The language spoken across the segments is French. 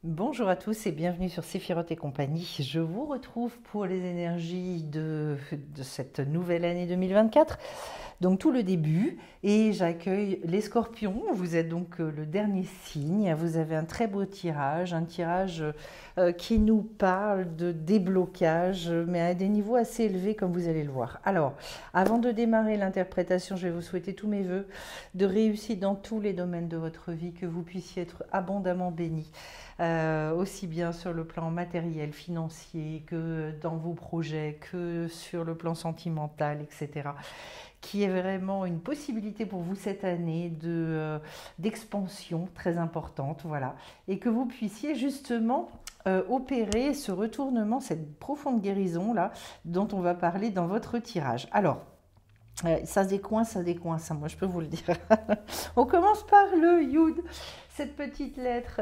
Bonjour à tous et bienvenue sur Séphiroth et compagnie. Je vous retrouve pour les énergies de cette nouvelle année 2024, donc tout le début, et j'accueille les scorpions. Vous êtes donc le dernier signe, vous avez un très beau tirage, un tirage qui nous parle de déblocage, mais à des niveaux assez élevés comme vous allez le voir. Alors, avant de démarrer l'interprétation, je vais vous souhaiter tous mes voeux de réussite dans tous les domaines de votre vie, que vous puissiez être abondamment bénis. Aussi bien sur le plan matériel, financier, que dans vos projets, que sur le plan sentimental, etc. Qui est vraiment une possibilité pour vous cette année d'expansion très importante, voilà. Et que vous puissiez justement opérer ce retournement, cette profonde guérison là, dont on va parler dans votre tirage. Alors, ça décoince, moi je peux vous le dire. On commence par le Yud, cette petite lettre,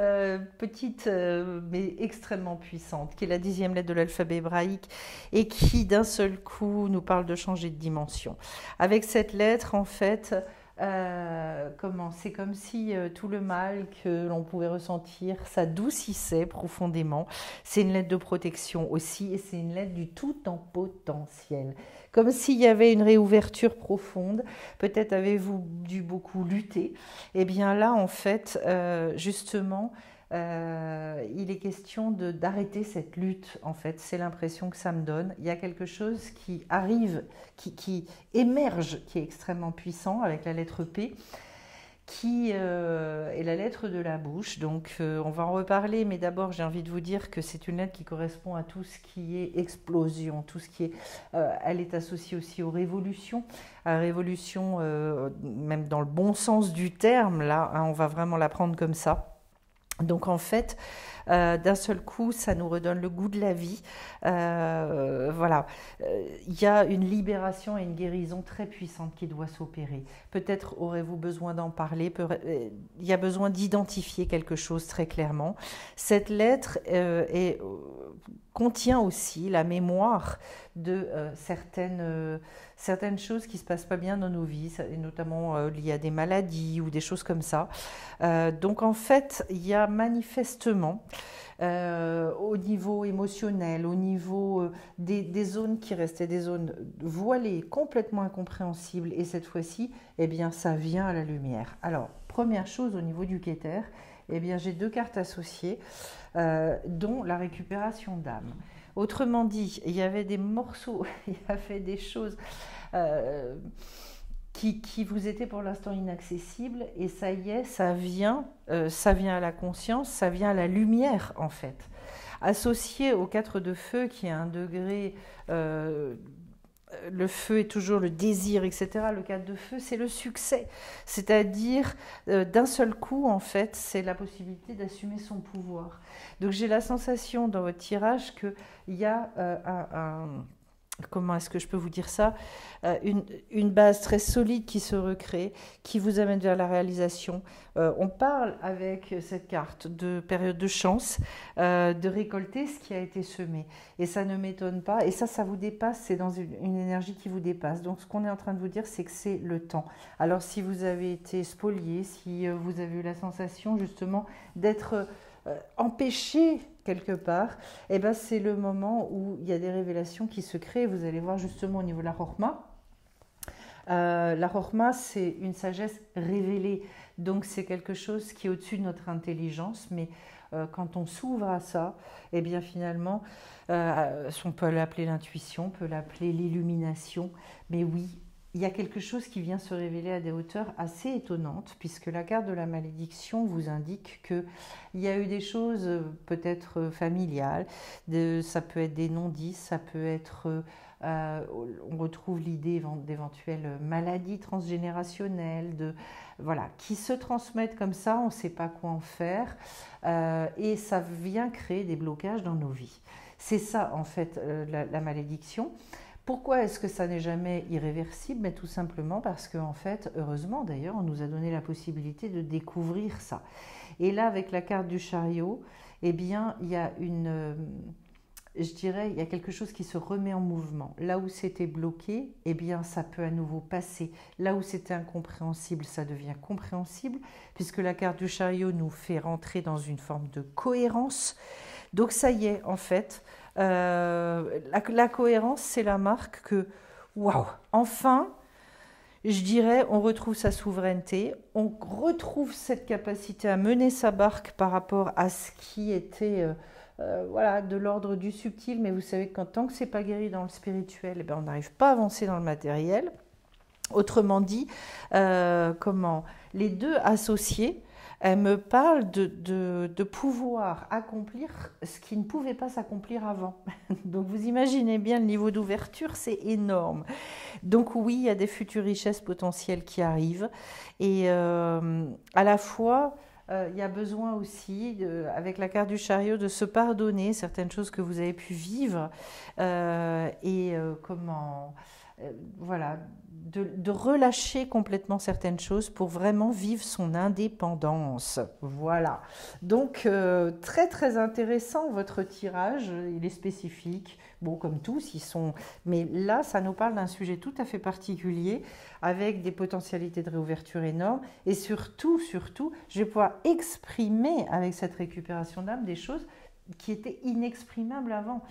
mais extrêmement puissante, qui est la 10e lettre de l'alphabet hébraïque et qui d'un seul coup nous parle de changer de dimension. Avec cette lettre, en fait, c'est comme si tout le mal que l'on pouvait ressentir s'adoucissait profondément. C'est une lettre de protection aussi et c'est une lettre du tout en potentiel. Comme s'il y avait une réouverture profonde, peut-être avez-vous dû beaucoup lutter. Et bien là, en fait, justement, il est question d'arrêter cette lutte, en fait. C'est l'impression que ça me donne. Il y a quelque chose qui arrive, qui émerge, qui est extrêmement puissant avec la lettre P, qui est la lettre de la bouche. Donc on va en reparler, mais d'abord j'ai envie de vous dire que c'est une lettre qui correspond à tout ce qui est explosion, tout ce qui est... elle est associée aussi aux révolutions, à révolution même dans le bon sens du terme, là, hein, on va vraiment la prendre comme ça. Donc en fait, d'un seul coup, ça nous redonne le goût de la vie. Voilà, il y a une libération et une guérison très puissante qui doit s'opérer. Peut-être aurez-vous besoin d'en parler, il y a besoin d'identifier quelque chose très clairement. Cette lettre contient aussi la mémoire de certaines choses qui ne se passent pas bien dans nos vies, et notamment liées à des maladies ou des choses comme ça. Donc en fait, il y a manifestement au niveau émotionnel, au niveau des zones qui restaient des zones voilées, complètement incompréhensibles, et cette fois-ci, eh bien, ça vient à la lumière. Alors, première chose au niveau du Keter, eh bien, j'ai 2 cartes associées, dont la récupération d'âme. Autrement dit, il y avait des morceaux, il y avait des choses qui vous étaient pour l'instant inaccessibles, et ça y est, ça vient à la conscience, ça vient à la lumière en fait. Associé au 4 de feu, qui est un degré... le feu est toujours le désir, etc. Le 4 de feu, c'est le succès. C'est-à-dire, d'un seul coup, en fait, c'est la possibilité d'assumer son pouvoir. Donc j'ai la sensation dans votre tirage qu'il y a comment est-ce que je peux vous dire ça, une base très solide qui se recrée, qui vous amène vers la réalisation. On parle avec cette carte de période de chance, de récolter ce qui a été semé. Et ça ne m'étonne pas. Et ça vous dépasse, c'est dans une énergie qui vous dépasse. Donc ce qu'on est en train de vous dire, c'est que c'est le temps. Alors si vous avez été spolié, si vous avez eu la sensation justement d'être... empêché quelque part, et ben c'est le moment où il y a des révélations qui se créent. Vous allez voir justement au niveau de la Chorma. La Chorma, c'est une sagesse révélée, donc c'est quelque chose qui est au-dessus de notre intelligence, mais quand on s'ouvre à ça, et bien finalement, on peut l'appeler l'intuition, on peut l'appeler l'illumination, mais oui, il y a quelque chose qui vient se révéler à des hauteurs assez étonnantes, puisque la carte de la malédiction vous indique qu'il y a eu des choses peut-être familiales, ça peut être des non-dits, ça peut être... on retrouve l'idée d'éventuelles maladies transgénérationnelles, voilà, qui se transmettent comme ça, on ne sait pas quoi en faire, et ça vient créer des blocages dans nos vies. C'est ça en fait la malédiction. Pourquoi est-ce que ça n'est jamais irréversible? Mais tout simplement parce qu'en fait, heureusement d'ailleurs, on nous a donné la possibilité de découvrir ça. Et là, avec la carte du chariot, eh bien, il y a je dirais, il y a quelque chose qui se remet en mouvement. Là où c'était bloqué, eh bien, ça peut à nouveau passer. Là où c'était incompréhensible, ça devient compréhensible, puisque la carte du chariot nous fait rentrer dans une forme de cohérence. Donc ça y est, en fait, la cohérence, c'est la marque que, waouh, enfin, je dirais, on retrouve sa souveraineté, on retrouve cette capacité à mener sa barque par rapport à ce qui était voilà, de l'ordre du subtil, mais vous savez qu'en tant que c'est pas guéri dans le spirituel, eh ben, on n'arrive pas à avancer dans le matériel. Autrement dit, comment les deux associés, elle me parle de pouvoir accomplir ce qui ne pouvait pas s'accomplir avant. Donc vous imaginez bien le niveau d'ouverture, c'est énorme. Donc oui, il y a des futures richesses potentielles qui arrivent. Et à la fois, il y a besoin aussi, avec la carte du chariot, de se pardonner certaines choses que vous avez pu vivre. Voilà, de relâcher complètement certaines choses pour vraiment vivre son indépendance. Voilà. Donc, très très intéressant votre tirage, il est spécifique. Bon, comme tous, ils sont... Mais là, ça nous parle d'un sujet tout à fait particulier, avec des potentialités de réouverture énormes. Et surtout, je vais pouvoir exprimer avec cette récupération d'âme des choses qui étaient inexprimables avant.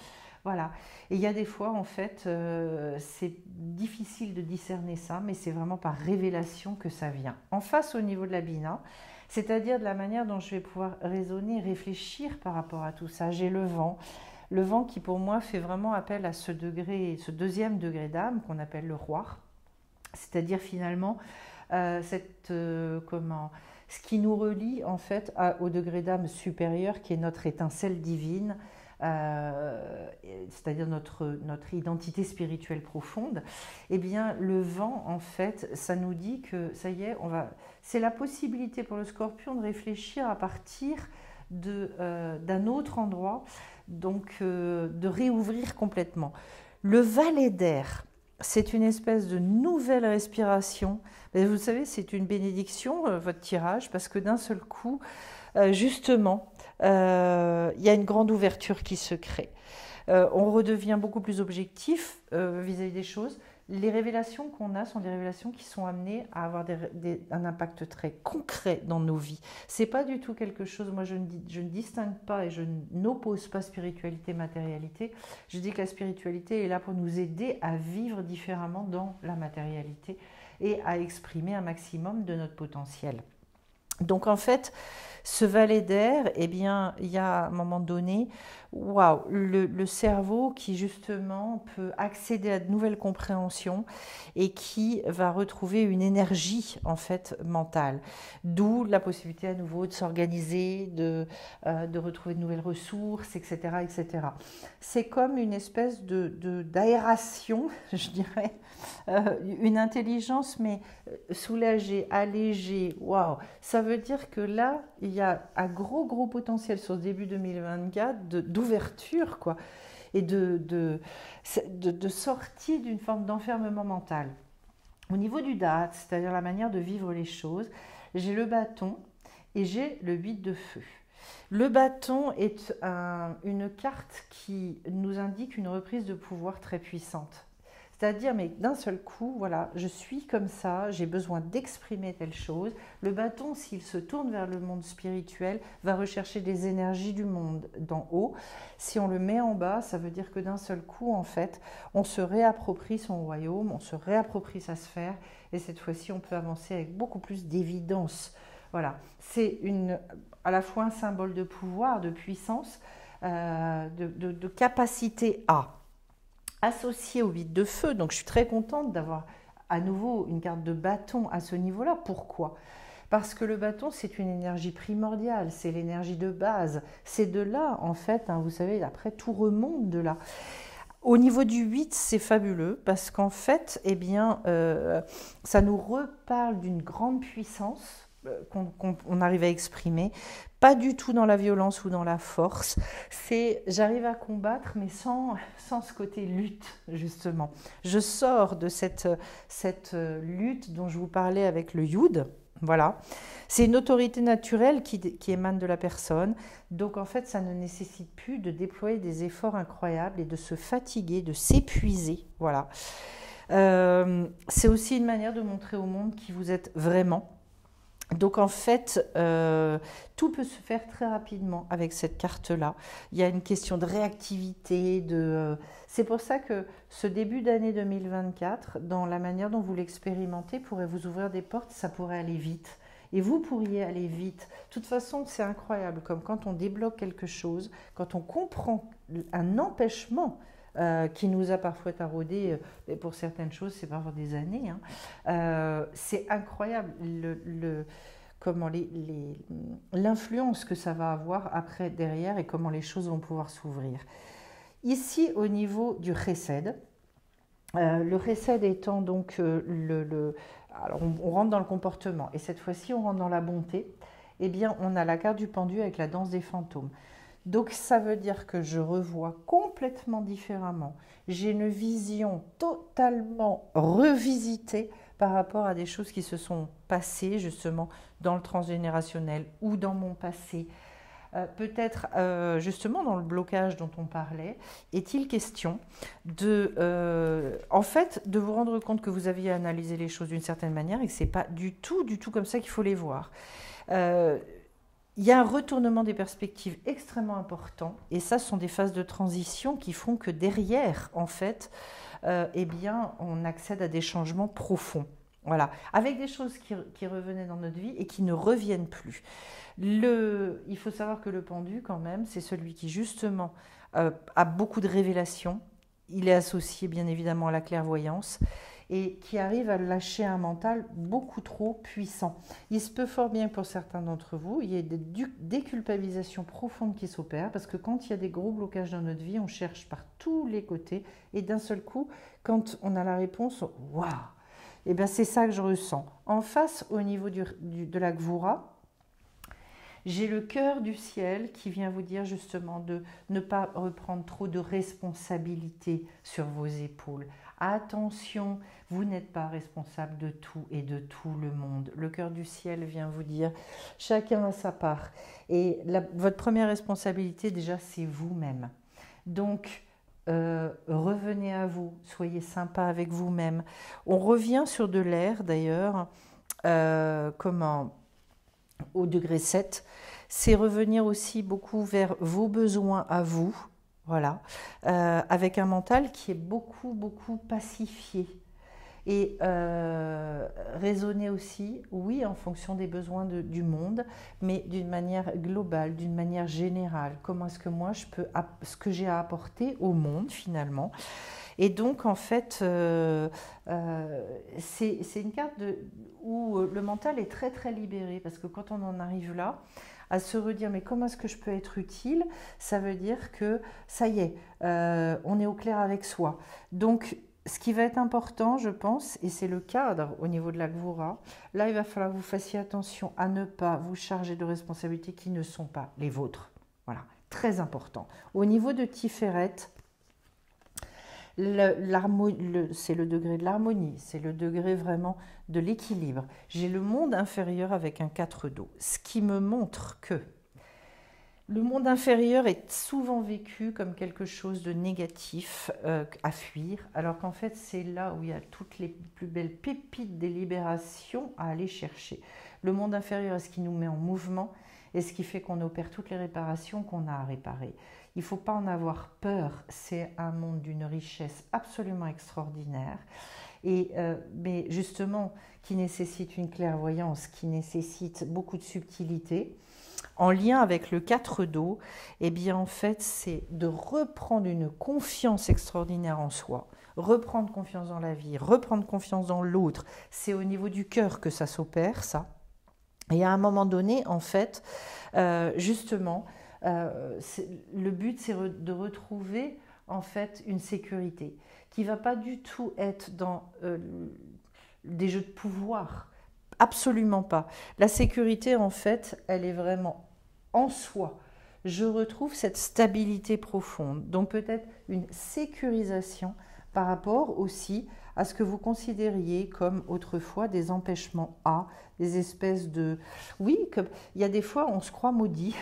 Voilà. Et il y a des fois, en fait, c'est difficile de discerner ça, mais c'est vraiment par révélation que ça vient. En face, au niveau de la Bina, c'est-à-dire de la manière dont je vais pouvoir raisonner, réfléchir par rapport à tout ça. J'ai le vent qui pour moi fait vraiment appel à ce degré, ce deuxième degré d'âme qu'on appelle le roi, c'est-à-dire finalement ce qui nous relie en fait au degré d'âme supérieur qui est notre étincelle divine, c'est-à-dire notre identité spirituelle profonde. Eh bien, le vent, en fait, ça nous dit que ça y est, c'est la possibilité pour le Scorpion de réfléchir à partir d'un autre endroit, donc de réouvrir complètement. Le valet d'air, c'est une espèce de nouvelle respiration. Mais vous savez, c'est une bénédiction, votre tirage, parce que d'un seul coup, justement, il y a une grande ouverture qui se crée. On redevient beaucoup plus objectif vis-à-vis des choses. Les révélations qu'on a sont des révélations qui sont amenées à avoir un impact très concret dans nos vies. C'est pas du tout quelque chose, moi je ne distingue pas et je n'oppose pas spiritualité, matérialité. Je dis que la spiritualité est là pour nous aider à vivre différemment dans la matérialité et à exprimer un maximum de notre potentiel. Donc en fait, ce valet d'air, eh bien, il y a à un moment donné, waouh, le cerveau qui justement peut accéder à de nouvelles compréhensions et qui va retrouver une énergie en fait mentale. D'où la possibilité à nouveau de s'organiser, de retrouver de nouvelles ressources, etc., etc. C'est comme une espèce d'aération, je dirais, une intelligence mais soulagée, allégée. Waouh, ça veut dire que là, il y a un gros potentiel sur ce début 2024 d'ouverture, quoi, et de sortie d'une forme d'enfermement mental. Au niveau du date, c'est-à-dire la manière de vivre les choses, j'ai le bâton et j'ai le 8 de feu. Le bâton est une carte qui nous indique une reprise de pouvoir très puissante. C'est-à-dire, mais d'un seul coup, voilà, je suis comme ça, j'ai besoin d'exprimer telle chose. Le bâton, s'il se tourne vers le monde spirituel, va rechercher des énergies du monde d'en haut. Si on le met en bas, ça veut dire que d'un seul coup, en fait, on se réapproprie son royaume, on se réapproprie sa sphère, et cette fois-ci, on peut avancer avec beaucoup plus d'évidence. Voilà, c'est à la fois un symbole de pouvoir, de puissance, de capacité à. Associé au 8 de feu, donc je suis très contente d'avoir à nouveau une carte de bâton à ce niveau-là. Pourquoi ? Parce que le bâton, c'est une énergie primordiale, c'est l'énergie de base. C'est de là, en fait, hein, vous savez, après, tout remonte de là. Au niveau du 8, c'est fabuleux parce qu'en fait, eh bien, ça nous reparle d'une grande puissance qu'on arrive à exprimer, pas du tout dans la violence ou dans la force, c'est j'arrive à combattre mais sans ce côté lutte justement. Je sors de cette lutte dont je vous parlais avec le Yud, Voilà. C'est une autorité naturelle qui émane de la personne. Donc, en fait, ça ne nécessite plus de déployer des efforts incroyables et de se fatiguer, de s'épuiser. Voilà. C'est aussi une manière de montrer au monde qui vous êtes vraiment. Donc en fait, tout peut se faire très rapidement avec cette carte-là. Il y a une question de réactivité, c'est pour ça que ce début d'année 2024, dans la manière dont vous l'expérimentez, pourrait vous ouvrir des portes, ça pourrait aller vite. Et vous pourriez aller vite. De toute façon, c'est incroyable, comme quand on débloque quelque chose, quand on comprend un empêchement qui nous a parfois taraudé, et pour certaines choses, c'est parfois des années. Hein. C'est incroyable comment l'influence que ça va avoir après, derrière, et comment les choses vont pouvoir s'ouvrir. Ici, au niveau du Chesed, le Chesed étant donc alors on rentre dans le comportement, et cette fois-ci, on rentre dans la bonté. Eh bien, on a la carte du pendu avec la danse des fantômes. Donc ça veut dire que je revois complètement différemment. J'ai une vision totalement revisitée par rapport à des choses qui se sont passées justement dans le transgénérationnel ou dans mon passé. Peut-être justement dans le blocage dont on parlait, est-il question en fait, de vous rendre compte que vous aviez analysé les choses d'une certaine manière et que ce n'est pas du tout comme ça qu'il faut les voir. Il y a un retournement des perspectives extrêmement important, et ça, ce sont des phases de transition qui font que derrière, en fait, eh bien, on accède à des changements profonds. Voilà, avec des choses qui revenaient dans notre vie et qui ne reviennent plus. Il faut savoir que le pendu, quand même, c'est celui qui, justement, a beaucoup de révélations. Il est associé, bien évidemment, à la clairvoyance, et qui arrive à lâcher un mental beaucoup trop puissant. Il se peut fort bien pour certains d'entre vous, il y a des déculpabilisations profondes qui s'opèrent, parce que quand il y a des gros blocages dans notre vie, on cherche par tous les côtés, et d'un seul coup, quand on a la réponse, waouh! Et bien c'est ça que je ressens. En face, au niveau de la Gvura, j'ai le cœur du ciel qui vient vous dire justement de ne pas reprendre trop de responsabilités sur vos épaules. Attention, vous n'êtes pas responsable de tout et de tout le monde. Le cœur du ciel vient vous dire, chacun a sa part. Et votre première responsabilité, déjà, c'est vous-même. Donc, revenez à vous, soyez sympa avec vous-même. On revient sur de l'air, d'ailleurs, au degré 7. C'est revenir aussi beaucoup vers vos besoins à vous. Voilà, avec un mental qui est beaucoup pacifié et raisonner aussi, oui, en fonction des besoins du monde, mais d'une manière globale, d'une manière générale. Comment est-ce que moi, ce que j'ai à apporter au monde finalement. Et donc, en fait, c'est une carte où le mental est très libéré, parce que quand on en arrive là, à se redire mais comment est-ce que je peux être utile, ça veut dire que ça y est, on est au clair avec soi. Donc ce qui va être important, je pense, et c'est le cadre au niveau de la Gvura, là il va falloir que vous fassiez attention à ne pas vous charger de responsabilités qui ne sont pas les vôtres. Voilà, très important. Au niveau de Tiferet, c'est le degré de l'harmonie, c'est le degré vraiment de l'équilibre. J'ai le monde inférieur avec un 4 d'eau, ce qui me montre que le monde inférieur est souvent vécu comme quelque chose de négatif à fuir, alors qu'en fait c'est là où il y a toutes les plus belles pépites des libérations à aller chercher. Le monde inférieur est ce qui nous met en mouvement et ce qui fait qu'on opère toutes les réparations qu'on a à réparer. Il ne faut pas en avoir peur, c'est un monde d'une richesse absolument extraordinaire, mais justement qui nécessite une clairvoyance, qui nécessite beaucoup de subtilité. En lien avec le 4 d'eau, eh bien en fait c'est de reprendre une confiance extraordinaire en soi, reprendre confiance dans la vie, reprendre confiance dans l'autre. C'est au niveau du cœur que ça s'opère, ça. Et à un moment donné, en fait, justement, le but, c'est de retrouver en fait une sécurité qui ne va pas du tout être dans des jeux de pouvoir. Absolument pas. La sécurité, en fait, elle est vraiment en soi. Je retrouve cette stabilité profonde. Donc peut-être une sécurisation par rapport aussi à ce que vous considériez comme autrefois des empêchements A, des espèces de... Oui, il y a des fois on se croit maudit,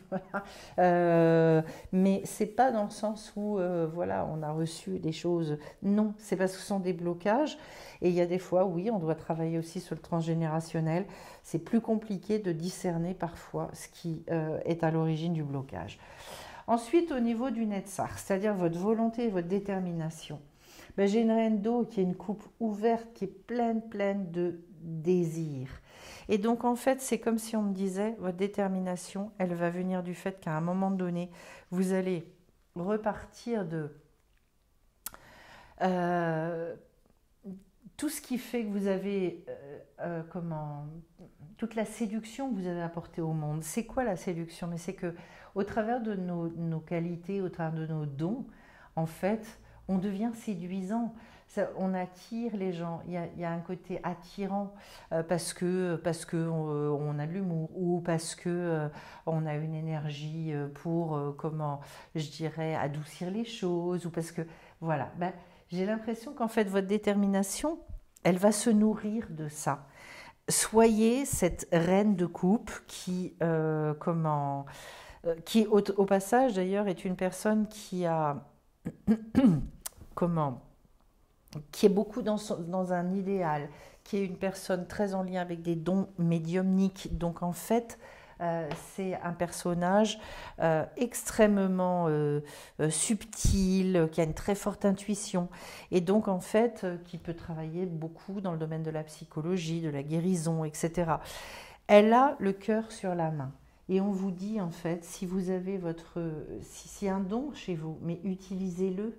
voilà. Mais c'est pas dans le sens où voilà, on a reçu des choses. Non, c'est parce que ce sont des blocages. Et il y a des fois, oui, on doit travailler aussi sur le transgénérationnel. C'est plus compliqué de discerner parfois ce qui est à l'origine du blocage. Ensuite, au niveau du Netzach, c'est-à-dire votre volonté et votre détermination, ben, j'ai une reine d'eau qui est une coupe ouverte, qui est pleine de désir. Et donc, en fait, c'est comme si on me disait, votre détermination, elle va venir du fait qu'à un moment donné, vous allez repartir de tout ce qui fait que vous avez, toute la séduction que vous avez apportée au monde. C'est quoi la séduction? Mais c'est que au travers de nos qualités, au travers de nos dons, en fait, on devient séduisant. Ça, on attire les gens. Il y a un côté attirant parce que on a de l'humour ou parce que on a une énergie pour je dirais adoucir les choses ou parce que voilà. Ben, j'ai l'impression qu'en fait votre détermination, elle va se nourrir de ça. Soyez cette reine de coupe qui au passage d'ailleurs est une personne qui a comment qui est beaucoup dans un idéal, qui est une personne très en lien avec des dons médiumniques. Donc en fait, c'est un personnage extrêmement subtil, qui a une très forte intuition et donc en fait qui peut travailler beaucoup dans le domaine de la psychologie, de la guérison, etc. Elle a le cœur sur la main. Et on vous dit en fait, si vous avez si un don chez vous, mais utilisez-le.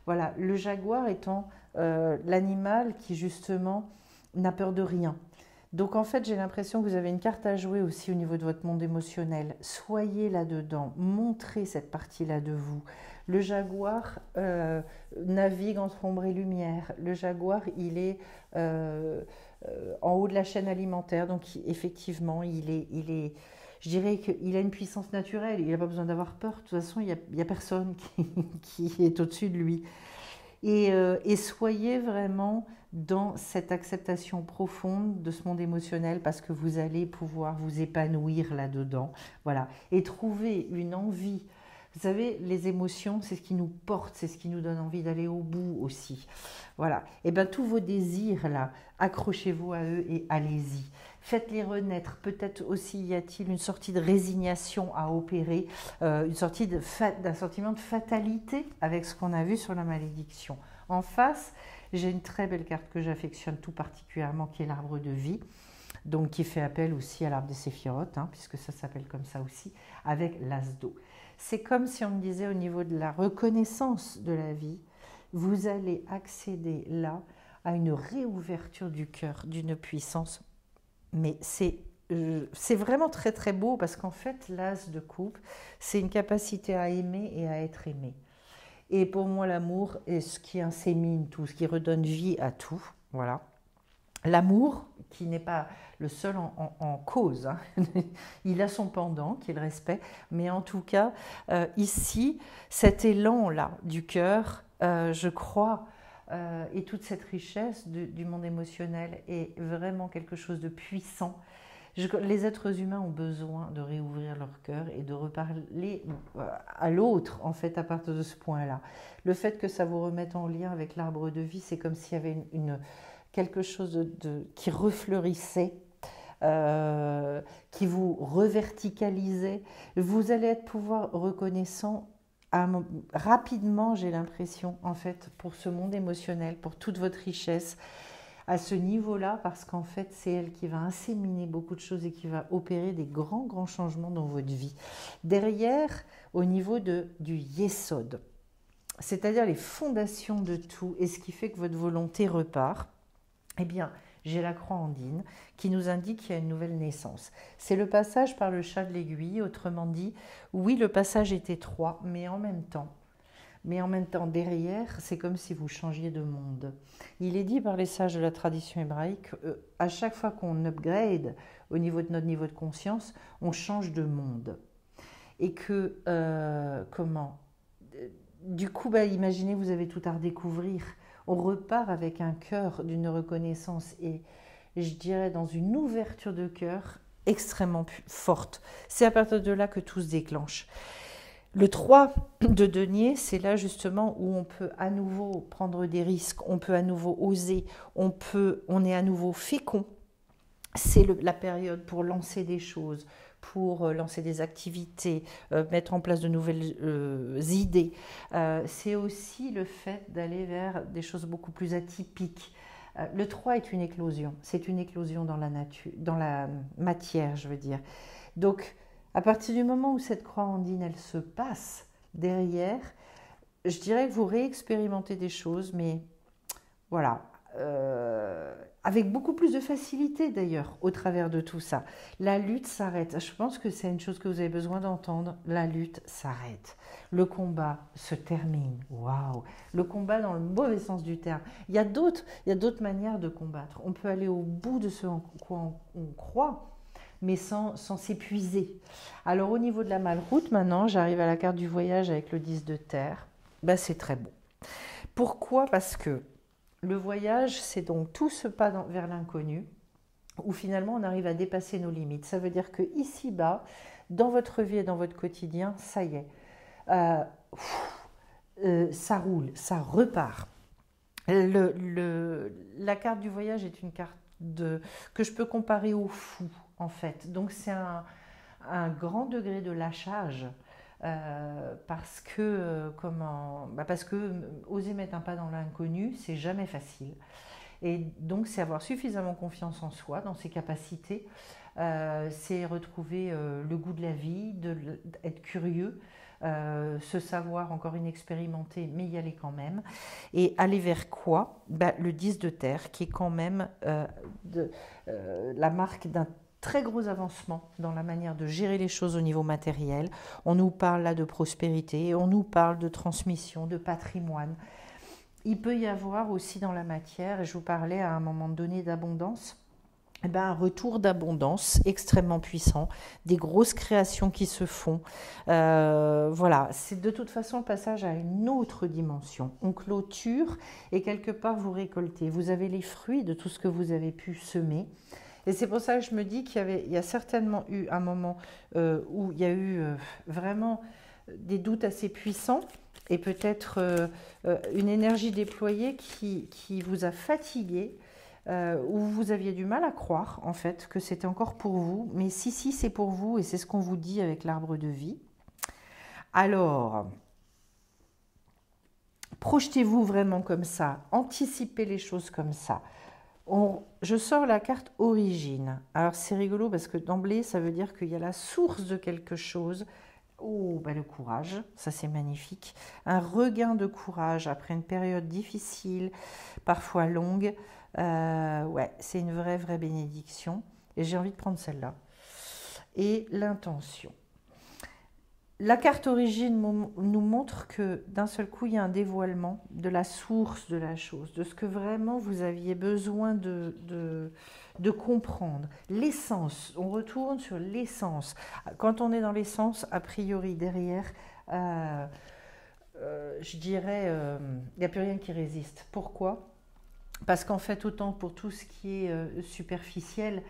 Voilà, le jaguar étant l'animal qui justement n'a peur de rien. Donc en fait, j'ai l'impression que vous avez une carte à jouer aussi au niveau de votre monde émotionnel. Soyez là-dedans, montrez cette partie-là de vous. Le jaguar navigue entre ombre et lumière. Le jaguar, il est en haut de la chaîne alimentaire, donc effectivement, je dirais qu'il a une puissance naturelle, il n'a pas besoin d'avoir peur, de toute façon, il n'y a personne qui est au-dessus de lui. Et soyez vraiment dans cette acceptation profonde de ce monde émotionnel parce que vous allez pouvoir vous épanouir là-dedans. Voilà. Et trouver une envie. Vous savez, les émotions, c'est ce qui nous porte, c'est ce qui nous donne envie d'aller au bout aussi. Voilà. Et bien, tous vos désirs, là, accrochez-vous à eux et allez-y. Faites-les renaître. Peut-être aussi y a-t-il une sortie de résignation à opérer, une sortie d'un sentiment de fatalité avec ce qu'on a vu sur la malédiction. En face, j'ai une très belle carte que j'affectionne tout particulièrement, qui est l'arbre de vie, donc qui fait appel aussi à l'arbre des séphirotes, puisque ça s'appelle comme ça aussi, avec l'as d'eau. C'est comme si on me disait au niveau de la reconnaissance de la vie, vous allez accéder là à une réouverture du cœur, d'une puissance. Mais c'est vraiment très très beau parce qu'en fait, l'as de coupe, c'est une capacité à aimer et à être aimé. Et pour moi, l'amour est ce qui insémine tout, ce qui redonne vie à tout. Voilà. L'amour, qui n'est pas le seul en cause, il a son pendant, qui est le respect, mais en tout cas, ici, cet élan-là du cœur, je crois, et toute cette richesse du monde émotionnel est vraiment quelque chose de puissant. Les êtres humains ont besoin de réouvrir leur cœur et de reparler à l'autre, en fait, à partir de ce point-là. Le fait que ça vous remette en lien avec l'arbre de vie, c'est comme s'il y avait quelque chose qui refleurissait, qui vous reverticalisait. Vous allez pouvoir reconnaissant rapidement, j'ai l'impression, en fait, pour ce monde émotionnel, pour toute votre richesse, à ce niveau-là, parce qu'en fait, c'est elle qui va inséminer beaucoup de choses et qui va opérer des grands changements dans votre vie. Derrière, au niveau du Yesod, c'est-à-dire les fondations de tout, et ce qui fait que votre volonté repart, eh bien, j'ai la croix andine qui nous indique qu'il y a une nouvelle naissance. C'est le passage par le chat de l'aiguille, autrement dit, oui, le passage est étroit, mais en même temps, derrière, c'est comme si vous changiez de monde. Il est dit par les sages de la tradition hébraïque, à chaque fois qu'on upgrade au niveau de notre niveau de conscience, on change de monde. Et que, du coup, imaginez, vous avez tout à redécouvrir. on repart avec un cœur d'une reconnaissance et je dirais dans une ouverture de cœur extrêmement forte. C'est à partir de là que tout se déclenche. Le 3 de denier, c'est là justement où on peut à nouveau prendre des risques, on peut à nouveau oser, on est à nouveau fécond. C'est la période pour lancer des choses, pour lancer des activités, mettre en place de nouvelles idées. C'est aussi le fait d'aller vers des choses beaucoup plus atypiques. Le 3 est une éclosion, c'est une éclosion dans la nature, dans la matière, je veux dire. Donc, à partir du moment où cette croix andine, elle se passe derrière, je dirais que vous réexpérimentez des choses, mais voilà, avec beaucoup plus de facilité d'ailleurs au travers de tout ça. La lutte s'arrête. Je pense que c'est une chose que vous avez besoin d'entendre. La lutte s'arrête. Le combat se termine. Waouh! Le combat dans le mauvais sens du terme. Il y a d'autres manières de combattre. On peut aller au bout de ce en quoi on croit, mais sans s'épuiser. Alors au niveau de la malroute, maintenant, j'arrive à la carte du voyage avec le 10 de terre. Ben, c'est très bon. Pourquoi? Parce que le voyage, c'est donc tout ce pas vers l'inconnu, où finalement on arrive à dépasser nos limites. Ça veut dire que ici-bas, dans votre vie et dans votre quotidien, ça y est, ça roule, ça repart. La carte du voyage est une carte que je peux comparer au fou, en fait. Donc c'est un grand degré de lâchage. Parce que oser mettre un pas dans l'inconnu, c'est jamais facile. Et donc, c'est avoir suffisamment confiance en soi, dans ses capacités. C'est retrouver le goût de la vie, être curieux, se savoir encore inexpérimenté, mais y aller quand même. Et aller vers quoi? Le 10 de terre, qui est quand même la marque d'un très gros avancement dans la manière de gérer les choses au niveau matériel. On nous parle là de prospérité, on nous parle de transmission, de patrimoine. Il peut y avoir aussi dans la matière, et je vous parlais à un moment donné d'abondance, un retour d'abondance extrêmement puissant, des grosses créations qui se font. Voilà, c'est de toute façon le passage à une autre dimension. On clôture et quelque part vous récoltez. Vous avez les fruits de tout ce que vous avez pu semer. Et c'est pour ça que je me dis qu'il y a certainement eu un moment où il y a eu vraiment des doutes assez puissants et peut-être une énergie déployée qui vous a fatigué, où vous aviez du mal à croire en fait que c'était encore pour vous. Mais si, c'est pour vous et c'est ce qu'on vous dit avec l'arbre de vie. Alors, projetez-vous vraiment comme ça, anticipez les choses comme ça. Je sors la carte origine. Alors c'est rigolo parce que d'emblée ça veut dire qu'il y a la source de quelque chose. Oh, le courage, ça c'est magnifique. Un regain de courage après une période difficile, parfois longue. Ouais, c'est une vraie bénédiction. Et j'ai envie de prendre celle-là. Et l'intention. La carte origine nous montre que d'un seul coup, il y a un dévoilement de la source de la chose, de ce que vraiment vous aviez besoin de comprendre. L'essence, on retourne sur l'essence. Quand on est dans l'essence, a priori, derrière, je dirais, il n'y a plus rien qui résiste. Pourquoi? Parce qu'en fait, autant pour tout ce qui est superficiel,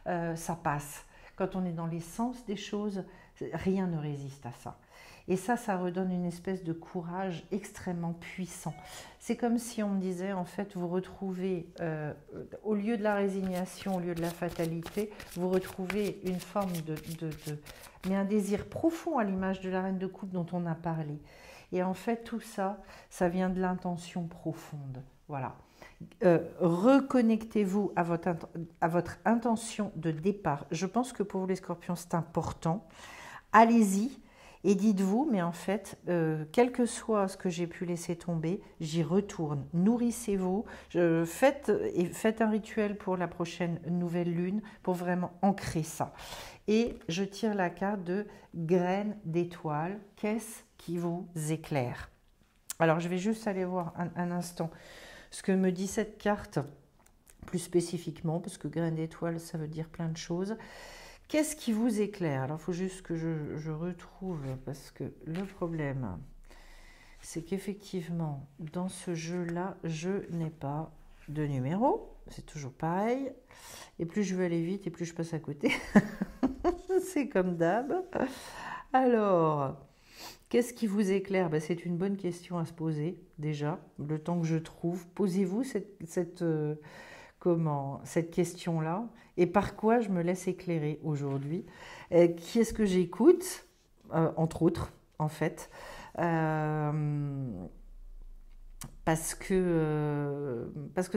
ça passe. Quand on est dans l'essence des choses, rien ne résiste à ça. Et ça redonne une espèce de courage extrêmement puissant. C'est comme si on me disait, en fait, vous retrouvez, au lieu de la résignation, au lieu de la fatalité, vous retrouvez une forme mais un désir profond à l'image de la reine de coupe dont on a parlé. Et en fait, tout ça, ça vient de l'intention profonde. Voilà. Reconnectez-vous à votre intention de départ. Je pense que pour vous les scorpions, c'est important. Allez-y et dites-vous, mais en fait, quel que soit ce que j'ai pu laisser tomber, j'y retourne. Nourrissez-vous, faites un rituel pour la prochaine nouvelle lune pour vraiment ancrer ça. Et je tire la carte de graines d'étoiles. Qu'est-ce qui vous éclaire? Alors, je vais juste aller voir un instant ce que me dit cette carte, plus spécifiquement, parce que graines d'étoiles, ça veut dire plein de choses. Qu'est-ce qui vous éclaire? Alors, il faut juste que je retrouve, parce que le problème, c'est qu'effectivement, dans ce jeu-là, je n'ai pas de numéro. C'est toujours pareil. Et plus je veux aller vite, et plus je passe à côté. C'est comme d'hab. Alors, qu'est-ce qui vous éclaire? Ben, c'est une bonne question à se poser, déjà. Le temps que je trouve. Posez-vous cette question-là. Et par quoi je me laisse éclairer aujourd'hui? Qui est-ce que j'écoute? Entre autres, en fait. Parce que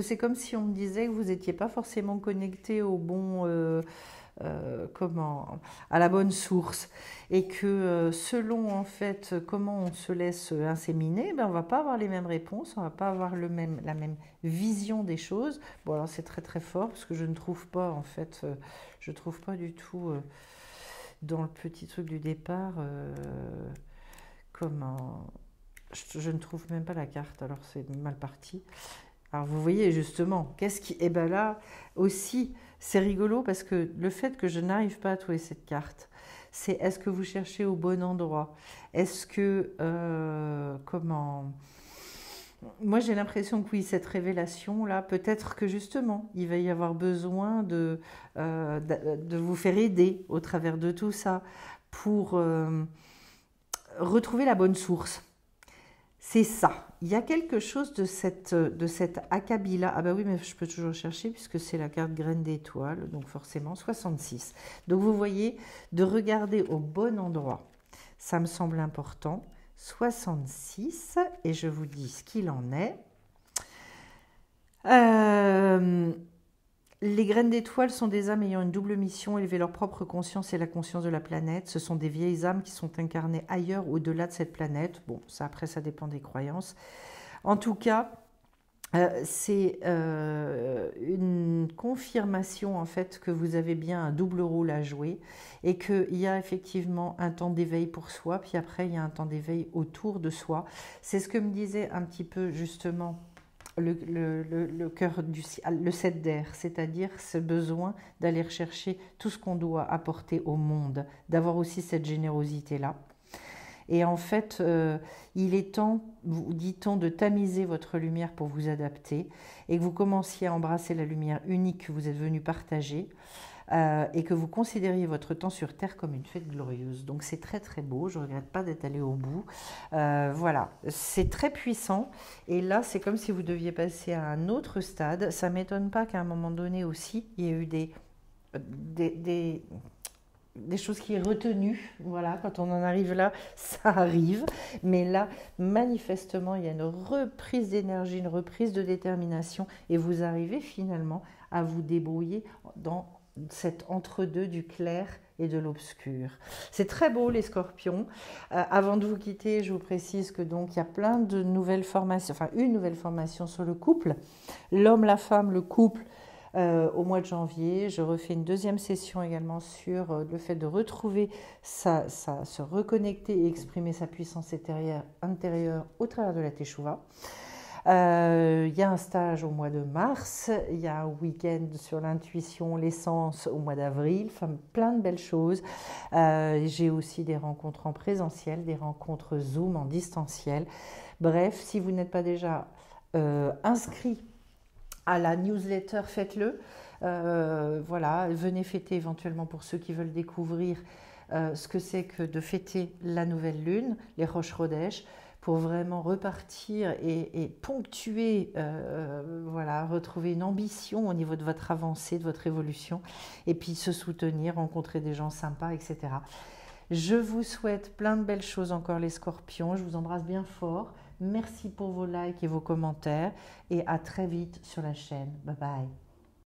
c'est comme si on me disait que vous n'étiez pas forcément connecté au bon, à la bonne source, et que selon en fait comment on se laisse inséminer, ben, on va pas avoir les mêmes réponses, on va pas avoir la même vision des choses. Bon, alors c'est très très fort parce que je ne trouve pas en fait, je trouve pas du tout dans le petit truc du départ comment. Je ne trouve même pas la carte, alors c'est mal parti. Alors vous voyez justement, qu'est-ce qui... Eh bien là aussi, c'est rigolo parce que le fait que je n'arrive pas à trouver cette carte, c'est est-ce que vous cherchez au bon endroit? Est-ce que... comment... Moi j'ai l'impression que oui, cette révélation-là, peut-être que justement, il va y avoir besoin de vous faire aider au travers de tout ça pour retrouver la bonne source. C'est ça. Il y a quelque chose de cette acabit-là. Ah bah oui, mais je peux toujours chercher puisque c'est la carte graine d'étoile, donc forcément 66. Donc vous voyez, de regarder au bon endroit, ça me semble important. 66, et je vous dis ce qu'il en est. Les graines d'étoiles sont des âmes ayant une double mission, élever leur propre conscience et la conscience de la planète. Ce sont des vieilles âmes qui sont incarnées ailleurs, au-delà de cette planète. Bon, ça après, ça dépend des croyances. En tout cas, c'est une confirmation en fait que vous avez bien un double rôle à jouer et qu'il y a effectivement un temps d'éveil pour soi, puis après, il y a un temps d'éveil autour de soi. C'est ce que me disait un petit peu justement le cœur du ciel, le 7 d'air, c'est-à-dire ce besoin d'aller rechercher tout ce qu'on doit apporter au monde, d'avoir aussi cette générosité-là. Et en fait, il est temps, vous dit-on, de tamiser votre lumière pour vous adapter et que vous commenciez à embrasser la lumière unique que vous êtes venu partager. Et que vous considériez votre temps sur Terre comme une fête glorieuse. Donc c'est très très beau, je ne regrette pas d'être allée au bout. Voilà, c'est très puissant. Et là, c'est comme si vous deviez passer à un autre stade. Ça ne m'étonne pas qu'à un moment donné aussi, il y ait eu des choses qui est retenues. Voilà, quand on en arrive là, ça arrive. Mais là, manifestement, il y a une reprise d'énergie, une reprise de détermination. Et vous arrivez finalement à vous débrouiller dans cet entre-deux du clair et de l'obscur. C'est très beau les scorpions. Avant de vous quitter, je vous précise que donc il y a plein de nouvelles formations, enfin une nouvelle formation sur le couple, l'homme, la femme, le couple au mois de janvier. Je refais une deuxième session également sur le fait de retrouver se reconnecter et exprimer sa puissance intérieure au travers de la Teshuvah. Il y a un stage au mois de mars, il y a un week-end sur l'intuition, l'essence au mois d'avril, enfin, plein de belles choses. J'ai aussi des rencontres en présentiel, des rencontres Zoom en distanciel. Bref, si vous n'êtes pas déjà inscrit à la newsletter, faites-le. Voilà, venez fêter éventuellement pour ceux qui veulent découvrir ce que c'est que de fêter la nouvelle lune, les Rosh Chodesh, pour vraiment repartir et ponctuer, voilà, retrouver une ambition au niveau de votre avancée, de votre évolution, et puis se soutenir, rencontrer des gens sympas, etc. Je vous souhaite plein de belles choses encore les scorpions, je vous embrasse bien fort, merci pour vos likes et vos commentaires, et à très vite sur la chaîne, bye bye.